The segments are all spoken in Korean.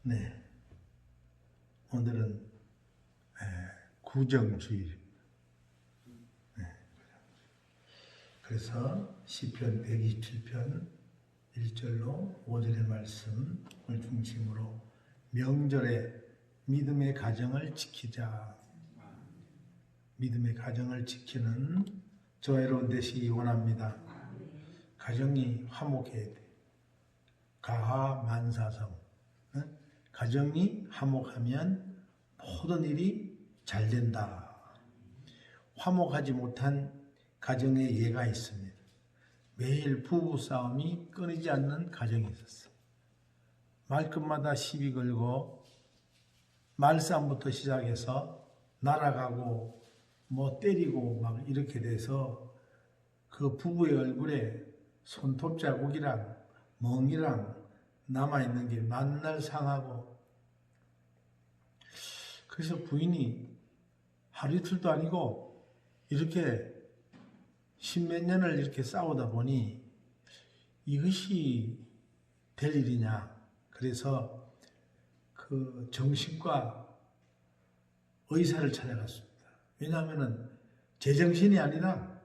네, 오늘은 구정주일. 그래서 시편 127편 1절로 5절의 말씀을 중심으로 명절에 믿음의 가정을 지키자. 믿음의 가정을 지키는 저와 여러분 되시기 원합니다. 가정이 화목해야 돼. 가하만사성. 가정이 화목하면 모든 일이 잘 된다. 화목하지 못한 가정에 예가 있습니다. 매일 부부싸움이 끊이지 않는 가정이 있었어. 말끝마다 시비 걸고 말싸움부터 시작해서 날아가고 뭐 때리고 막 이렇게 돼서 그 부부의 얼굴에 손톱 자국이랑 멍이랑 남아있는 게 만날 상하고, 그래서 부인이 하루 이틀도 아니고 이렇게 십몇 년을 이렇게 싸우다 보니 이것이 될 일이냐. 그래서 그 정신과 의사를 찾아갔습니다. 왜냐하면 제정신이 아니다.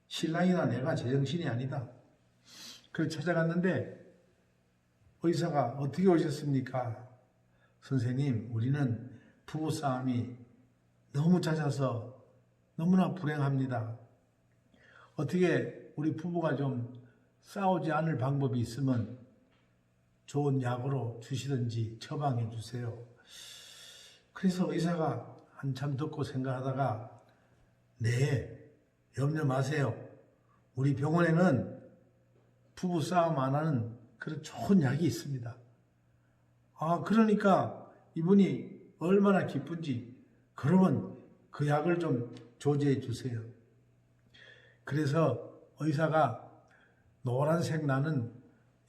신랑이나 내가 제정신이 아니다. 그래서 찾아갔는데 의사가 어떻게 오셨습니까? 선생님, 우리는 부부싸움이 너무 잦아서 너무나 불행합니다. 어떻게 우리 부부가 좀 싸우지 않을 방법이 있으면 좋은 약으로 주시든지 처방해 주세요. 그래서 의사가 한참 듣고 생각하다가 네, 염려 마세요. 우리 병원에는 부부 싸움 안 하는 그런 좋은 약이 있습니다. 그러니까 이분이 얼마나 기쁜지, 그러면 그 약을 좀 조제해 주세요. 그래서 의사가 노란색 나는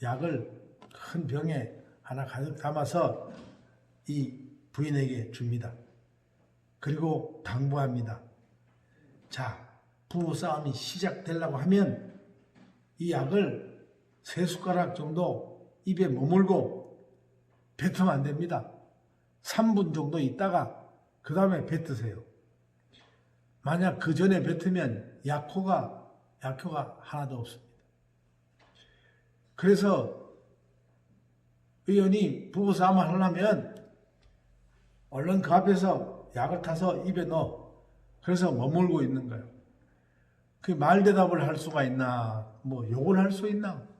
약을 큰 병에 하나 가득 담아서 이 부인에게 줍니다. 그리고 당부합니다. 자, 부부싸움이 시작되려고 하면 이 약을 3숟가락 정도 입에 머물고 뱉으면 안 됩니다. 3분 정도 있다가 그 다음에 뱉으세요. 만약 그 전에 뱉으면 약효가 하나도 없습니다. 그래서 의원이 부부싸움을 하려면 얼른 그 앞에서 약을 타서 입에 넣어. 그래서 머물고 있는 거예요. 그 말대답을 할 수가 있나, 뭐 욕을 할 수 있나.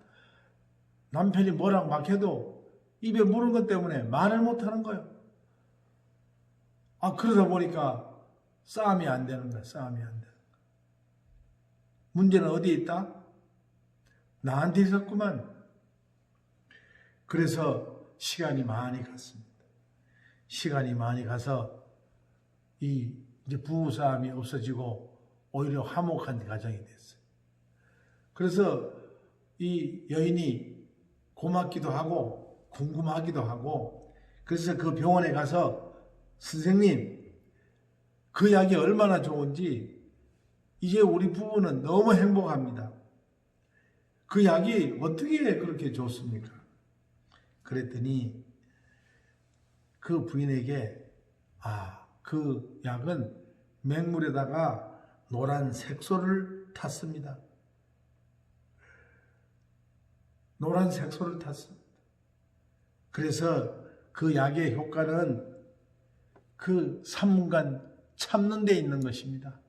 남편이 뭐라고 막 해도 입에 물은 것 때문에 말을 못 하는 거예요. 그러다 보니까 싸움이 안 되는 거야. 싸움이 안 되는 거야. 문제는 어디에 있다? 나한테 있었구만. 그래서 시간이 많이 갔습니다. 시간이 많이 가서 이제 부부싸움이 없어지고 오히려 화목한 가정이 됐어요. 그래서 이 여인이 고맙기도 하고 궁금하기도 하고, 그래서 그 병원에 가서 선생님, 그 약이 얼마나 좋은지 이제 우리 부부는 너무 행복합니다. 그 약이 어떻게 그렇게 좋습니까? 그랬더니 그 부인에게 그 약은 맹물에다가 노란 색소를 탔습니다. 노란 색소를 탔습니다. 그래서 그 약의 효과는 그 3분간 참는 데 있는 것입니다.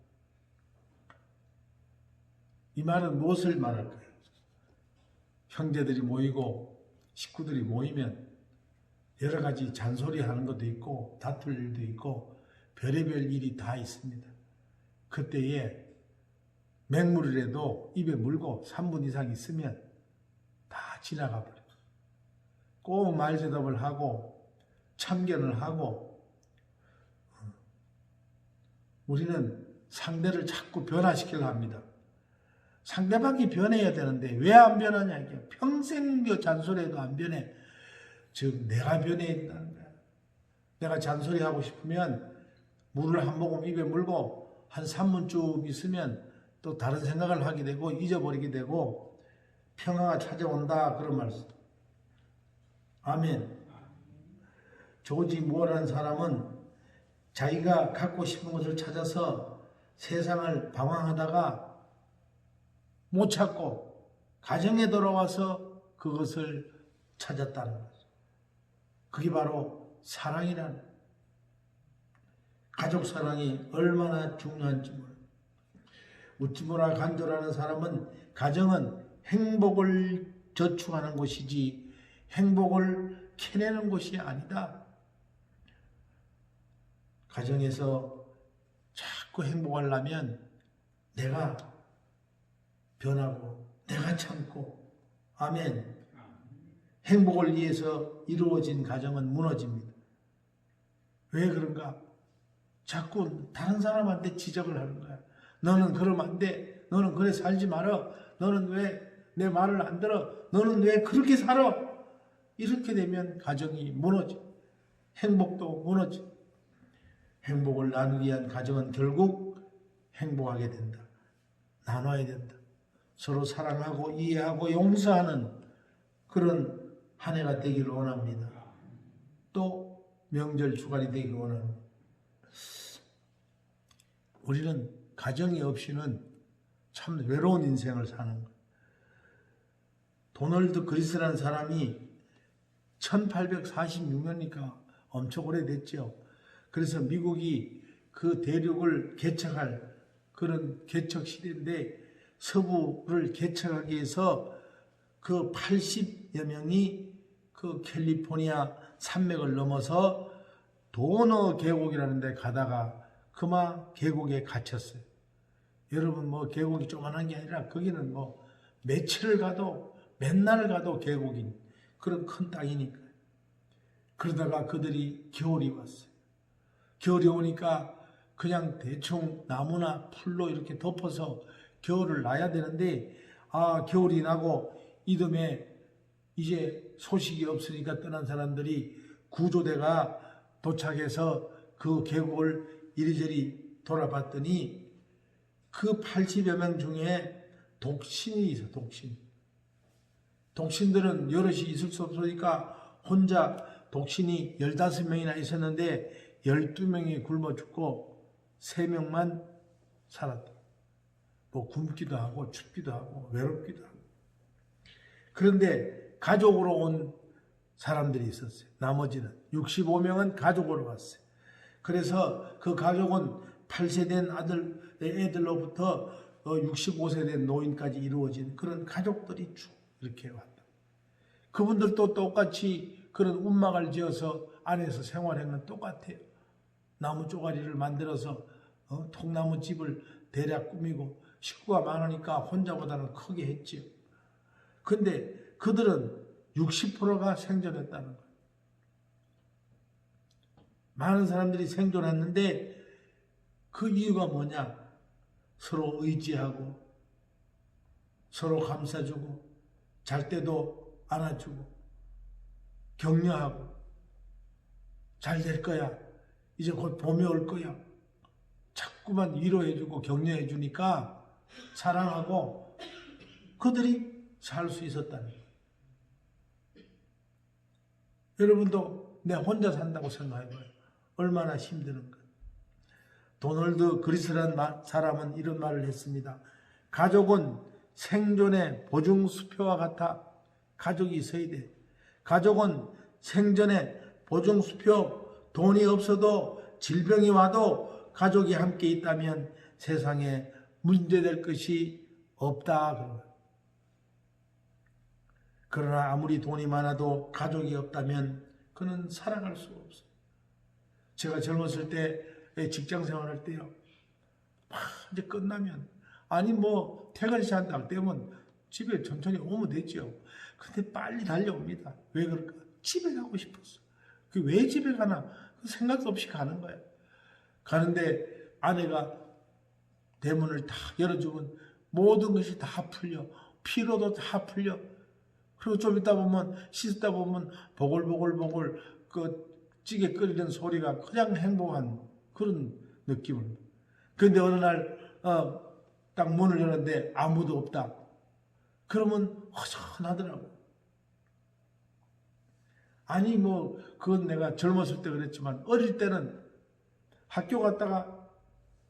이 말은 무엇을 말할까요? 형제들이 모이고 식구들이 모이면 여러 가지 잔소리하는 것도 있고 다툴 일도 있고 별의별 일이 다 있습니다. 그때에 맹물이라도 입에 물고 3분 이상 있으면 다 지나가 버려요. 꼭 말대답을 하고 참견을 하고, 우리는 상대를 자꾸 변화시키려 합니다. 상대방이 변해야 되는데 왜 안 변하냐. 이게 평생 잔소리해도 안 변해. 즉 내가 변해야 된다는 거야. 내가 잔소리하고 싶으면 물을 한 모금 입에 물고 한 3분 쭉 있으면 또 다른 생각을 하게 되고 잊어버리게 되고 평화가 찾아온다, 그런 말씀. 아멘. 조지 무어라는 사람은 자기가 갖고 싶은 것을 찾아서 세상을 방황하다가 못 찾고 가정에 돌아와서 그것을 찾았다는 거죠. 그게 바로 사랑이라는, 가족 사랑이 얼마나 중요한지 몰라요. 우찌무라 간도라는 사람은 가정은 행복을 저축하는 곳이지 행복을 캐내는 곳이 아니다. 가정에서 자꾸 행복하려면 내가 변하고 내가 참고, 아멘. 행복을 위해서 이루어진 가정은 무너집니다. 왜 그런가? 자꾸 다른 사람한테 지적을 하는 거야. 너는 그러면 안 돼. 너는 그래 살지 말아. 너는 왜 내 말을 안 들어? 너는 왜 그렇게 살아? 이렇게 되면 가정이 무너져. 행복도 무너져. 행복을 나누기 위한 가정은 결국 행복하게 된다. 나눠야 된다. 서로 사랑하고 이해하고 용서하는 그런 한 해가 되기를 원합니다. 또 명절 주간이 되기를 원합니다. 우리는 가정이 없이는 참 외로운 인생을 사는 거예요. 도널드 그리스라는 사람이 1846년이니까 엄청 오래됐죠. 그래서 미국이 그 대륙을 개척할 그런 개척 시대인데 서부를 개척하기 위해서 그 80여 명이 그 캘리포니아 산맥을 넘어서 도너 계곡이라는 데 가다가 그마 계곡에 갇혔어요. 여러분 뭐 계곡이 조그만한 게 아니라 거기는 뭐 며칠을 가도 맨날 가도 계곡인 그런 큰 땅이니까. 그러다가 그들이 겨울이 왔어요. 겨울이 오니까 그냥 대충 나무나 풀로 이렇게 덮어서 겨울을 나야 되는데 겨울이 나고 이듬해 이제 소식이 없으니까 떠난 사람들이 구조대가 도착해서 그 계곡을 이리저리 돌아봤더니 그 80여 명 중에 독신이 있어. 독신들은 여럿이 있을 수 없으니까 혼자 독신이 15명이나 있었는데 12명이 굶어 죽고 3명만 살았다. 뭐 굶기도 하고 춥기도 하고 외롭기도 하고. 그런데 가족으로 온 사람들이 있었어요. 나머지는 65명은 가족으로 왔어요. 그래서 그 가족은 8세 된 애들로부터 65세 된 노인까지 이루어진 그런 가족들이 쭉 이렇게 왔다. 그분들도 똑같이 그런 움막을 지어서 안에서 생활하는 건 똑같아요. 나무 쪼가리를 만들어서 통나무 집을 대략 꾸미고 식구가 많으니까 혼자보다는 크게 했지요. 근데 그들은 60%가 생존했다는 거예요. 많은 사람들이 생존했는데 그 이유가 뭐냐? 서로 의지하고 서로 감싸주고 잘 때도 안아주고 격려하고 잘 될 거야. 이제 곧 봄이 올 거야. 자꾸만 위로해주고 격려해주니까 사랑하고 그들이 살 수 있었다는 거예요. 여러분도 내 혼자 산다고 생각해봐요. 얼마나 힘드는가. 도널드 그리스라는 사람은 이런 말을 했습니다. 가족은 생존의 보증수표와 같아. 가족이 있어야 돼. 가족은 생존의 보증수표. 돈이 없어도 질병이 와도 가족이 함께 있다면 세상에 문제될 것이 없다. 그러나 아무리 돈이 많아도 가족이 없다면 그는 살아갈 수가 없어요. 제가 젊었을 때 직장 생활할 때요. 이제 끝나면 뭐 퇴근시간 딱 되면 집에 천천히 오면 되죠. 근데 빨리 달려옵니다. 왜 그럴까? 집에 가고 싶었어. 왜 집에 가나? 생각도 없이 가는 거야. 가는데 아내가 대문을 다 열어주면 모든 것이 다 풀려. 피로도 다 풀려. 그리고 좀 있다 보면 씻다 보면 보글보글 그 찌개 끓이는 소리가 그냥 행복한 그런 느낌을. 그런데 어느 날 딱 문을 여는데 아무도 없다. 그러면 허전하더라고. 아니 뭐 그건 내가 젊었을 때 그랬지만 어릴 때는 학교 갔다가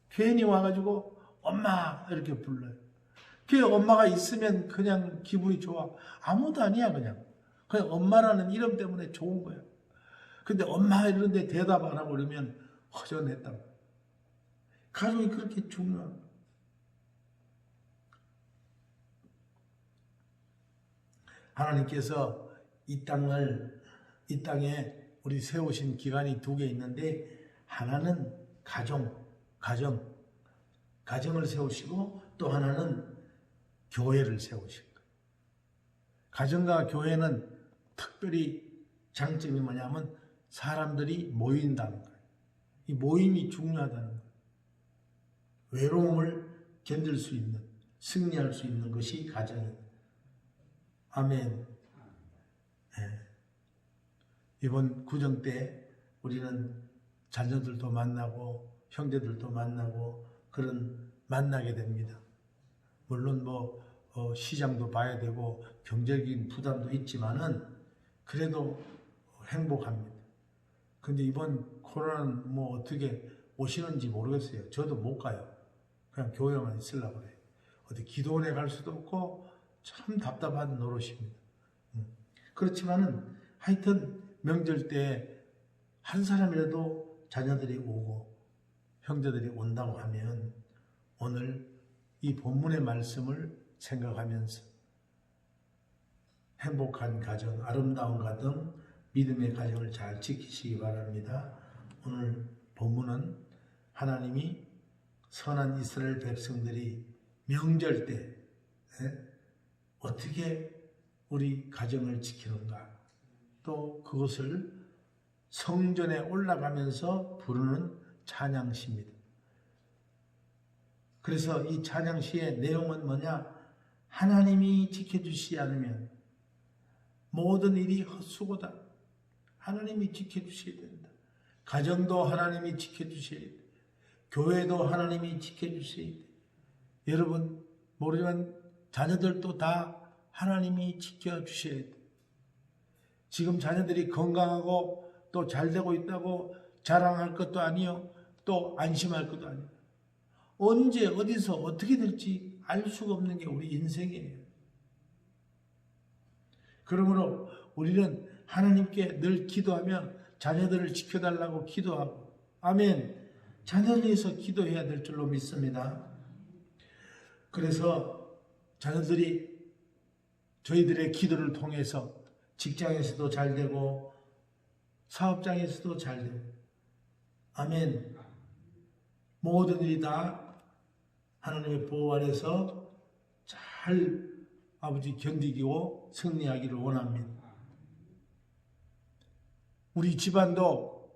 괜히 와가지고 엄마 이렇게 불러요. 그 엄마가 있으면 그냥 기분이 좋아. 아무도 아니야 그냥 엄마라는 이름 때문에 좋은 거야. 근데 엄마 이러는데 대답 안 하고 그러면 허전했다. 가족이 그렇게 중요한 거야. 하나님께서 이 땅에 우리 세우신 기간이 2개 있는데, 하나는 가정을 세우시고, 또 하나는 교회를 세우신 거예요. 가정과 교회는 특별히 장점이 뭐냐면 사람들이 모인다는 거예요. 이 모임이 중요하다는 거예요. 외로움을 견딜 수 있는, 승리할 수 있는 것이 가정입니다. 아멘. 네. 이번 구정 때 우리는 자녀들도 만나고 형제들도 만나고 만나게 됩니다. 물론 시장도 봐야 되고 경제적인 부담도 있지만은 그래도 행복합니다. 근데 이번 코로나는 어떻게 오시는지 모르겠어요. 저도 못 가요. 그냥 교회만 있으려고 그래요. 어디 기도원에 갈 수도 없고 참 답답한 노릇입니다. 그렇지만은 하여튼 명절 때 한 사람이라도 자녀들이 오고 형제들이 온다고 하면 오늘 이 본문의 말씀을 생각하면서 행복한 가정, 아름다운 가정, 믿음의 가정을 잘 지키시기 바랍니다. 오늘 본문은 하나님이 선한 이스라엘 백성들이 명절 때 어떻게 우리 가정을 지키는가, 또 그것을 성전에 올라가면서 부르는 찬양시입니다. 그래서 이 찬양시의 내용은 뭐냐? 하나님이 지켜주시지 않으면 모든 일이 헛수고다. 하나님이 지켜주셔야 된다. 가정도 하나님이 지켜주셔야 돼. 교회도 하나님이 지켜주셔야 돼. 여러분 모르지만 자녀들도 다 하나님이 지켜주셔야 돼. 지금 자녀들이 건강하고 또 잘되고 있다고 자랑할 것도 아니요, 또 안심할 것도 아니요. 언제 어디서 어떻게 될지 알 수가 없는 게 우리 인생이에요. 그러므로 우리는 하나님께 늘 기도하며 자녀들을 지켜달라고 기도하고, 아멘, 자녀를 위해서 기도해야 될 줄로 믿습니다. 그래서 자녀들이 저희들의 기도를 통해서 직장에서도 잘 되고 사업장에서도 잘 되고, 아멘, 모든 일이 다 하나님의 보호 아래서 잘 아버지 견디고 승리하기를 원합니다. 우리 집안도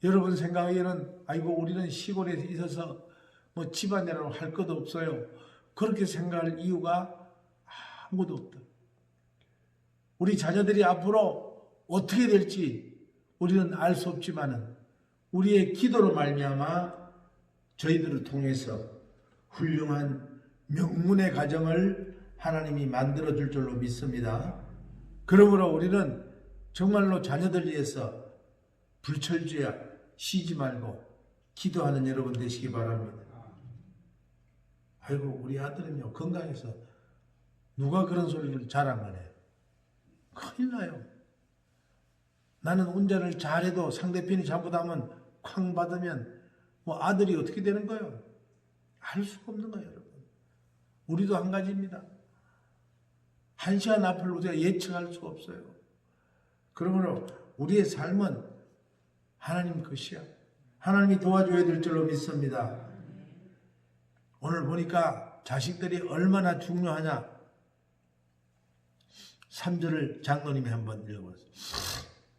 여러분 생각에는 아이고 우리는 시골에 있어서 집안이라고 할 것도 없어요. 그렇게 생각할 이유가 아무도 없다. 우리 자녀들이 앞으로 어떻게 될지 우리는 알 수 없지만은 우리의 기도로 말미암아 저희들을 통해서 훌륭한 명문의 가정을 하나님이 만들어 줄 줄로 믿습니다. 그러므로 우리는 정말로 자녀들 위해서 불철주야 쉬지 말고 기도하는 여러분 되시기 바랍니다. 아이고 우리 아들은요 건강해서 누가 그런 소리를 자랑하네. 큰일 나요. 나는 운전을 잘해도 상대편이 잘못하면 쾅 받으면 아들이 어떻게 되는 거예요? 알 수가 없는 거예요, 여러분. 우리도 한 가지입니다. 1시간 앞을 우리가 예측할 수가 없어요. 그러므로 우리의 삶은 하나님 것이야. 하나님이 도와줘야 될 줄로 믿습니다. 오늘 보니까 자식들이 얼마나 중요하냐. 3절을 장로님이 한번 읽어보세요.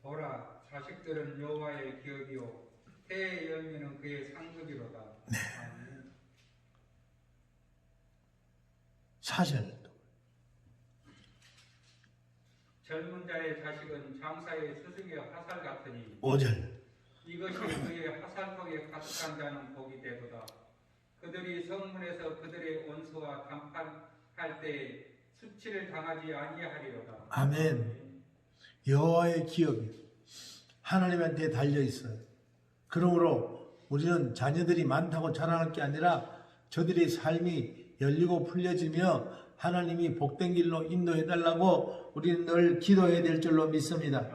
보라, 자식들은 여호와의 기업이요 태의 열매는 그의 상급이로다. 네. 4절. 젊은 자의 자식은 장사의 수중의 화살 같으니 5절. 이것이 그의 화살턱에 가득한 자는 복이 되도다. 그들이 성문에서 그들의 원수와 담판할 때 수치를 당하지 아니하리로다. 아멘. 여호와의 기업이 하나님한테 달려 있어요. 그러므로 우리는 자녀들이 많다고 자랑할 게 아니라 저들의 삶이 열리고 풀려지며 하나님이 복된 길로 인도해 달라고 우리는 늘 기도해야 될 줄로 믿습니다.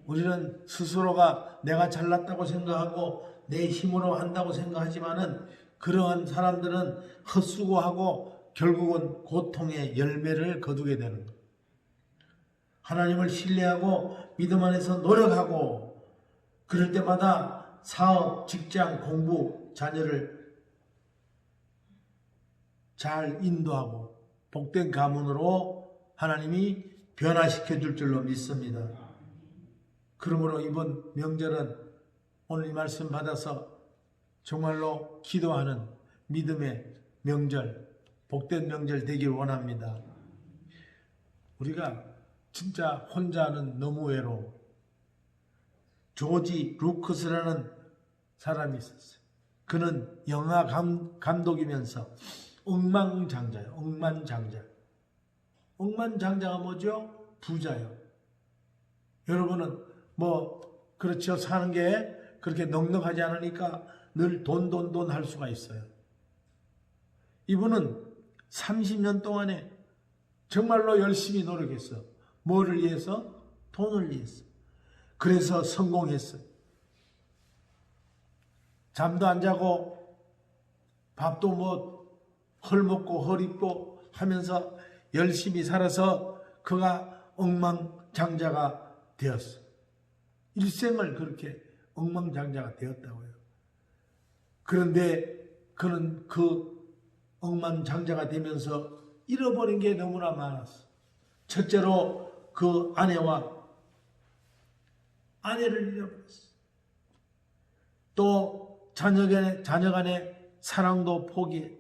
우리는 스스로가 내가 잘났다고 생각하고 내 힘으로 한다고 생각하지만은 그러한 사람들은 헛수고하고 결국은 고통의 열매를 거두게 되는 거예요. 하나님을 신뢰하고 믿음 안에서 노력하고 그럴 때마다 사업, 직장, 공부, 자녀를 잘 인도하고 복된 가문으로 하나님이 변화시켜 줄 줄로 믿습니다. 그러므로 이번 명절은 오늘 이 말씀 받아서 정말로 기도하는 믿음의 명절, 복된 명절 되길 원합니다. 우리가 진짜 혼자는 너무 외로워. 조지 루크스라는 사람이 있었어요. 그는 영화 감독이면서 억만장자예요. 억만장자. 억만장자가 뭐죠? 부자요. 여러분은 그렇죠. 사는 게 그렇게 넉넉하지 않으니까 늘 돈 할 수가 있어요. 이분은 30년 동안에 정말로 열심히 노력했어. 뭐를 위해서? 돈을 위해서. 그래서 성공했어요. 잠도 안 자고 밥도 헐먹고 헐입고 하면서 열심히 살아서 그가 억만장자가 되었어. 일생을 그렇게 억만장자가 되었다고요. 그런데 그는 그 억만장자가 되면서 잃어버린 게 너무나 많았어. 첫째로 그 아내를 잃어버렸어. 또 자녀 간의 사랑도 포기해.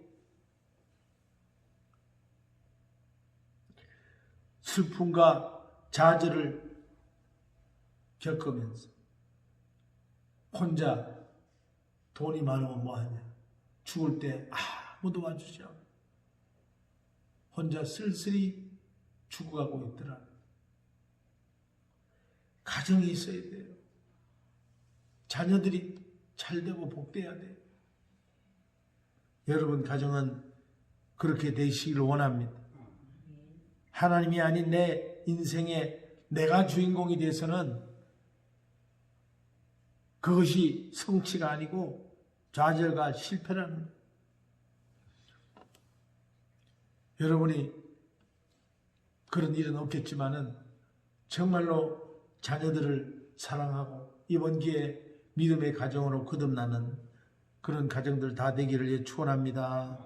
슬픔과 좌절을 겪으면서 혼자 돈이 많으면 뭐하냐. 죽을 때 아무도 와주지 않고 혼자 쓸쓸히 죽어가고 있더라. 가정이 있어야 돼요. 자녀들이 잘되고 복돼야 돼요. 여러분 가정은 그렇게 되시기를 원합니다. 하나님이 아닌 내 인생에 내가 주인공이 돼서는 그것이 성취가 아니고 좌절과 실패라는 거예요. 여러분이 그런 일은 없겠지만은 정말로 자녀들을 사랑하고 이번 기회에 믿음의 가정으로 거듭나는 그런 가정들 다 되기를 축원합니다.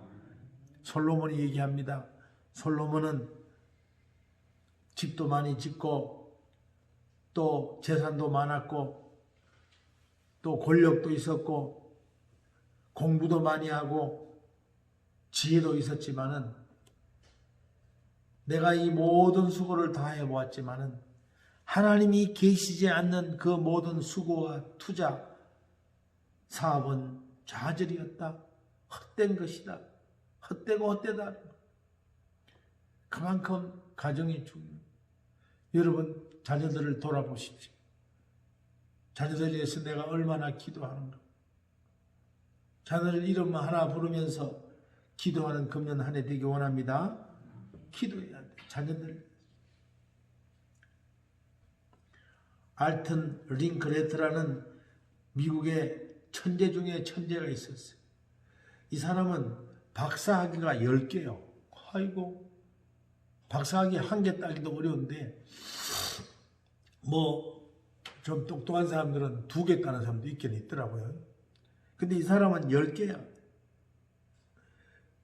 솔로몬이 얘기합니다. 솔로몬은 집도 많이 짓고 또 재산도 많았고 또 권력도 있었고 공부도 많이 하고 지혜도 있었지만은 내가 이 모든 수고를 다 해보았지만은 하나님이 계시지 않는 그 모든 수고와 투자, 사업은 좌절이었다. 헛된 것이다. 헛되고 헛되다. 그만큼 가정이 중요해요. 여러분 자녀들을 돌아보십시오. 자녀들 위해서 내가 얼마나 기도하는가. 자녀들 이름 하나 부르면서 기도하는 금년 한 해 되기 원합니다. 기도해야 돼. 자녀들. 알튼 링크레트라는 미국의 천재 중에 천재가 있었어요. 이 사람은 박사학위가 10개요. 아이고, 박사학위 1개 따기도 어려운데 좀 똑똑한 사람들은 2개 따는 사람도 있긴 있더라고요. 근데 이 사람은 10개야.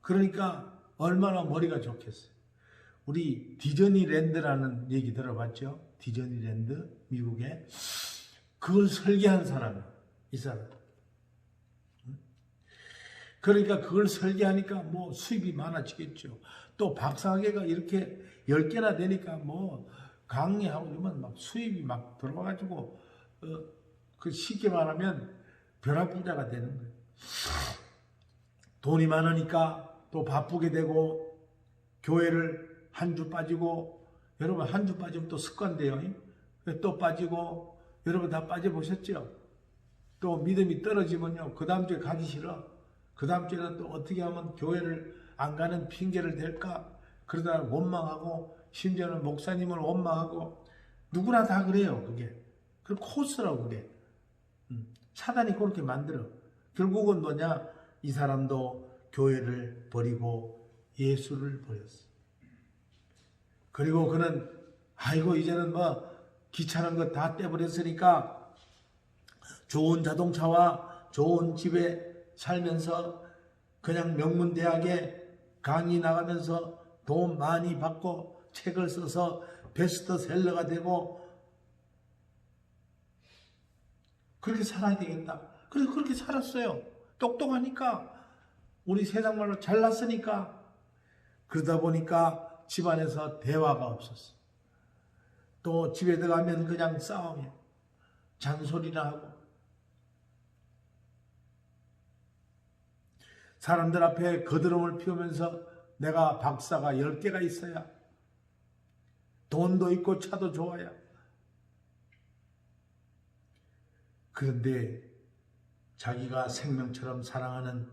그러니까 얼마나 머리가 좋겠어요. 우리 디즈니랜드라는 얘기 들어봤죠? 디즈니랜드, 미국에. 그걸 설계한 사람이에요. 이 사람. 그러니까 그걸 설계하니까 수입이 많아지겠죠. 또 박사학위가 이렇게 10개나 되니까 강의하고 이러면 막 수입이 막 들어와가지고 그 쉽게 말하면 벼락부자가 되는 거예요. 돈이 많으니까 또 바쁘게 되고 교회를 한 주 빠지고 여러분 한 주 빠지면 또 습관돼요. 또 빠지고, 여러분 다 빠져보셨죠? 또 믿음이 떨어지면요, 그 다음 주에 가기 싫어. 그 다음 주에는 또 어떻게 하면 교회를 안 가는 핑계를 댈까? 그러다 원망하고, 심지어는 목사님을 원망하고, 누구나 다 그래요, 그게. 그 코스라고 그게. 사단이 그렇게 만들어. 결국은 뭐냐? 이 사람도 교회를 버리고 예수를 버렸어. 그리고 그는, 아이고, 이제는 뭐, 귀찮은 거 다 떼버렸으니까, 좋은 자동차와 좋은 집에 살면서, 그냥 명문대학에 강의 나가면서 돈 많이 받고, 책을 써서 베스트셀러가 되고, 그렇게 살아야 되겠다. 그래서 그렇게 살았어요. 똑똑하니까, 우리 세상 말로 잘났으니까. 그러다 보니까 집안에서 대화가 없었어. 또 집에 들어가면 그냥 싸움이야. 잔소리나 하고. 사람들 앞에 거드름을 피우면서 내가 박사가 10개가 있어야, 돈도 있고 차도 좋아야. 그런데 자기가 생명처럼 사랑하는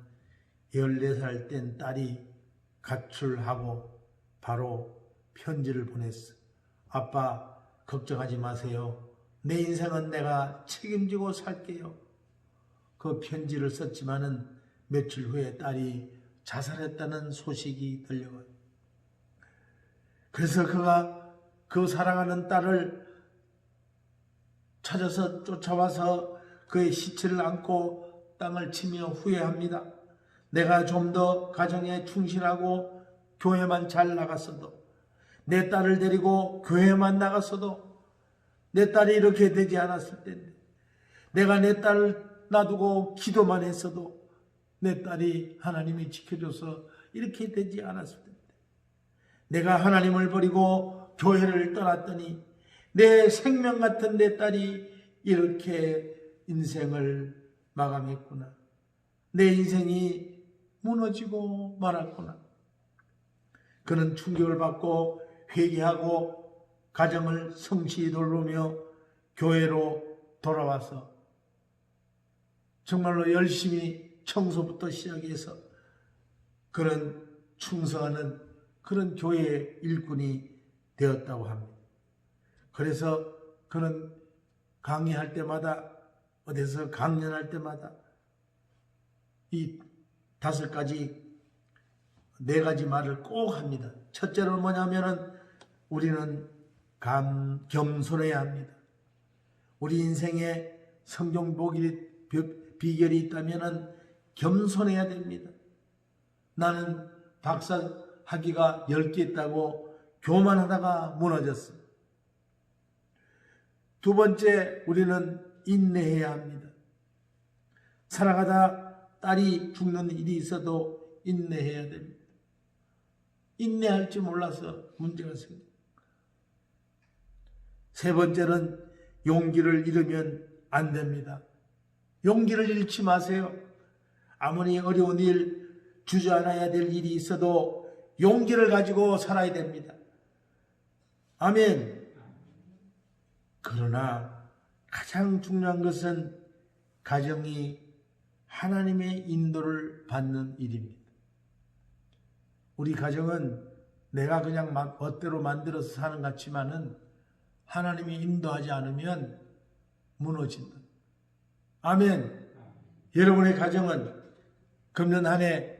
14살 된 딸이 가출하고 바로 편지를 보냈어. 아빠, 걱정하지 마세요. 내 인생은 내가 책임지고 살게요. 그 편지를 썼지만은 며칠 후에 딸이 자살했다는 소식이 들려와요. 그래서 그가 그 사랑하는 딸을 찾아서 쫓아와서 그의 시체를 안고 땅을 치며 후회합니다. 내가 좀 더 가정에 충실하고 교회만 잘 나갔어도, 내 딸을 데리고 교회만 나갔어도, 내 딸이 이렇게 되지 않았을 텐데, 내가 내 딸을 놔두고 기도만 했어도 내 딸이 하나님이 지켜줘서 이렇게 되지 않았을 텐데, 내가 하나님을 버리고 교회를 떠났더니 내 생명 같은 내 딸이 이렇게 인생을 마감했구나. 내 인생이 무너지고 말았구나. 그는 충격을 받고 회개하고 가정을 성실히 돌보며 교회로 돌아와서 정말로 열심히 청소부터 시작해서 그런 충성하는 그런 교회의 일꾼이 되었다고 합니다. 그래서 그는 강의할 때마다, 어디서 강연할 때마다 이 5가지, 4가지 말을 꼭 합니다. 첫째로는 뭐냐면은 우리는 겸손해야 합니다. 우리 인생에 성경 비결이 있다면은 겸손해야 됩니다. 나는 박사 학위가 10개 있다고 교만하다가 무너졌어. 두 번째, 우리는 인내해야 합니다. 살아가다 딸이 죽는 일이 있어도 인내해야 됩니다. 인내할 줄 몰라서 문제가 생깁니다. 세 번째는 용기를 잃으면 안 됩니다. 용기를 잃지 마세요. 아무리 어려운 일, 주저앉아야 될 일이 있어도 용기를 가지고 살아야 됩니다. 아멘. 그러나 가장 중요한 것은 가정이 하나님의 인도를 받는 일입니다. 우리 가정은 내가 그냥 멋대로 만들어서 사는 것 같지만은 하나님이 인도하지 않으면 무너진다. 아멘. 여러분의 가정은 금년 한 해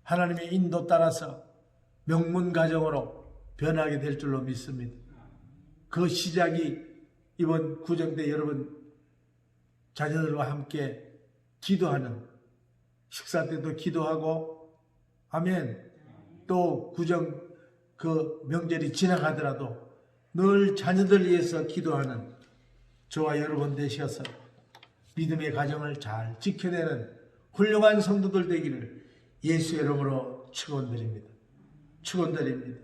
하나님의 인도 따라서 명문 가정으로 변하게 될 줄로 믿습니다. 그 시작이 이번 구정 때 여러분 자녀들과 함께 기도하는, 식사 때도 기도하고, 아멘. 또 구정 그 명절이 지나가더라도 늘 자녀들 위해서 기도하는 저와 여러분 되셔서 믿음의 가정을 잘 지켜내는 훌륭한 성도들 되기를 예수의 이름으로 축원드립니다. 축원드립니다.